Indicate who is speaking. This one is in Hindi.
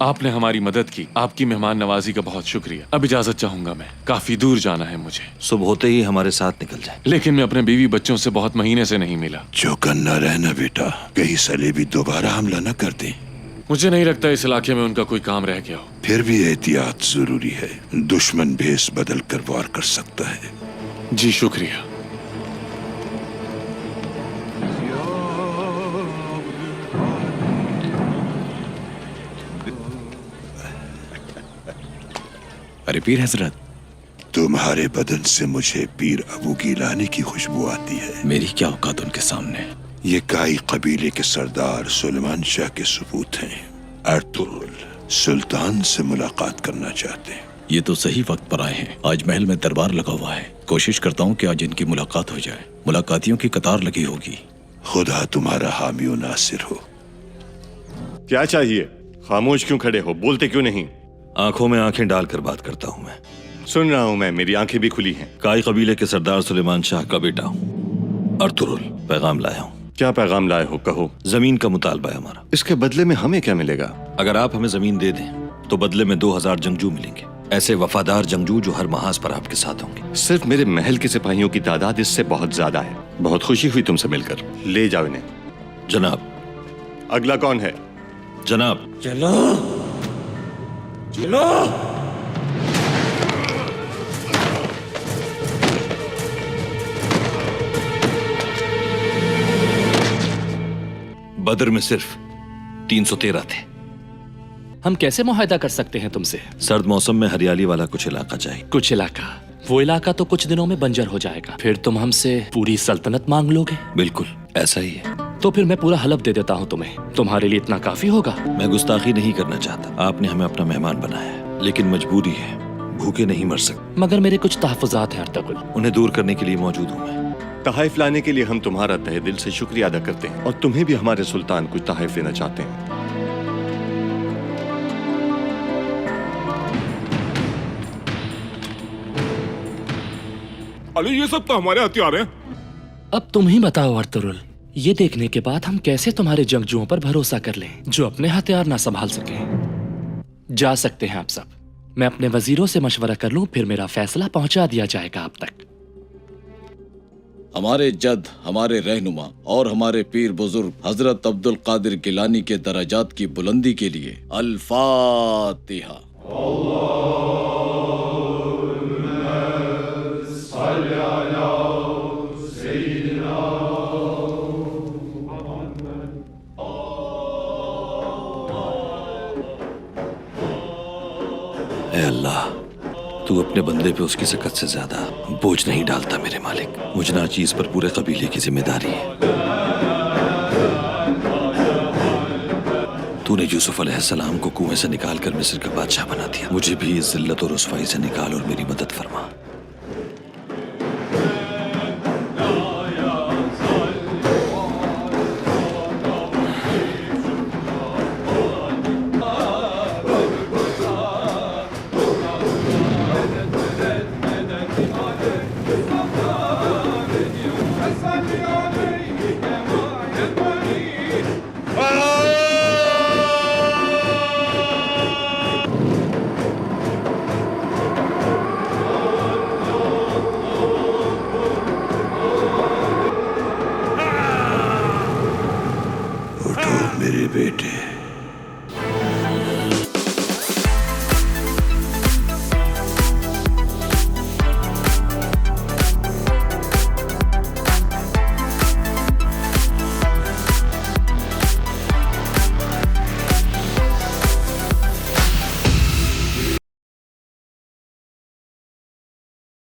Speaker 1: आपने हमारी मदद की। आपकी मेहमान नवाजी का बहुत शुक्रिया। अब इजाजत चाहूंगा मैं, काफी दूर जाना है मुझे।
Speaker 2: सुबह होते ही हमारे साथ निकल जाए।
Speaker 1: लेकिन मैं अपने बीवी बच्चों से बहुत महीने से नहीं मिला।
Speaker 3: चौकन्ना रहना बेटा, कहीं सलेबी दोबारा हमला न कर दें।
Speaker 1: मुझे नहीं लगता इस इलाके में उनका कोई काम रह गया हो।
Speaker 3: फिर भी एहतियात जरूरी है। दुश्मन भेस बदल कर वार कर सकता है।
Speaker 1: जी शुक्रिया।
Speaker 4: अरे पीर हजरत,
Speaker 3: तुम्हारे बदन से मुझे पीर अबू गिलानी की खुशबू आती है।
Speaker 4: मेरी क्या औकात उनके सामने।
Speaker 3: ये काई कबीले के सरदार सुलेमान शाह के सबूत हैं। अर्तुगरुल सुल्तान से मुलाकात करना चाहते हैं।
Speaker 4: ये तो सही वक्त पर आए हैं। आज महल में दरबार लगा हुआ है। कोशिश करता हूँ कि आज इनकी मुलाकात हो जाए। मुलाकातियों की कतार लगी होगी।
Speaker 3: खुदा तुम्हारा हामी और नासिर हो।
Speaker 5: क्या चाहिए? खामोश क्यों खड़े हो? बोलते क्यों नहीं?
Speaker 2: आंखों में आंखें डालकर बात करता हूँ मैं।
Speaker 5: सुन रहा हूँ मैं, मेरी आंखें भी खुली हैं।
Speaker 2: काई कबीले के सरदार सुलेमान शाह का बेटा हूँ, अर्तुगरुल। पैगाम लाया हूँ।
Speaker 5: क्या पैगाम लाए हो? कहो।
Speaker 2: जमीन का मुतालबा है हमारा।
Speaker 5: इसके बदले में हमें क्या मिलेगा?
Speaker 2: अगर आप हमें जमीन दे दें तो बदले में 2000 जंगजू मिलेंगे। ऐसे वफादार जंगजू जो हर महाज पर आपके साथ होंगे।
Speaker 5: सिर्फ मेरे महल के सिपाहियों की तादाद इससे बहुत ज्यादा है। बहुत खुशी हुई तुमसे मिलकर। ले जाओ इन्हें।
Speaker 2: जनाब।
Speaker 5: अगला कौन है?
Speaker 2: जनाब।
Speaker 4: चलो चलो।
Speaker 2: बदर में सिर्फ 313 थे।
Speaker 6: हम कैसे मुआहदा कर सकते हैं तुमसे?
Speaker 2: सर्द मौसम में हरियाली वाला कुछ इलाका चाहिए।
Speaker 6: कुछ इलाका? वो इलाका तो कुछ दिनों में बंजर हो जाएगा। फिर तुम हमसे पूरी सल्तनत मांग लोगे?
Speaker 2: बिल्कुल ऐसा ही है।
Speaker 6: तो फिर मैं पूरा हलफ दे देता हूँ तुम्हें। तुम्हारे लिए इतना काफी होगा?
Speaker 2: मैं गुस्ताखी नहीं करना चाहता। आपने हमें अपना मेहमान बनाया है, लेकिन मजबूरी है। भूखे नहीं मर सकते।
Speaker 6: मगर मेरे कुछ तहफुजात हैं अर्तुगरुल।
Speaker 2: उन्हें दूर करने के लिए मौजूद हूँ मैं।
Speaker 5: तहाइफ लाने के लिए हम तुम्हारा तहे दिल से शुक्रिया अदा करते हैं, और तुम्हें भी हमारे सुल्तान कुछ तहाइफ देना चाहते हैं।
Speaker 1: अली ये सब तो हमारे हथियार हैं।
Speaker 6: अब तुम ही बताओ अर्तुगरुल, ये देखने के बाद हम कैसे तुम्हारे जंगजुओं पर भरोसा कर लें जो अपने हथियार ना संभाल सके। जा सकते हैं आप सब। मैं अपने वजीरों से मशवरा कर लूं, फिर मेरा फैसला पहुंचा दिया जाएगा आप तक।
Speaker 4: हमारे जद, हमारे रहनुमा और हमारे पीर बुजुर्ग हजरत अब्दुल कादिर गिलानी के दराजात की बुलंदी के लिए अल फातिहा।
Speaker 2: ऐ अल्लाह, तू अपने बंदे पे उसकी सकत से ज्यादा बोझ नहीं डालता मेरे मालिक। मुझ नाचीज पर पूरे कबीले की जिम्मेदारी है। तूने यूसुफ अलैहिस्सलाम को कुएं से निकाल कर मिस्र का बादशाह बना दिया। मुझे भी इस जिल्लत और रुसवाई से निकाल और मेरी मदद फरमा।
Speaker 3: उठो मेरे बेटे।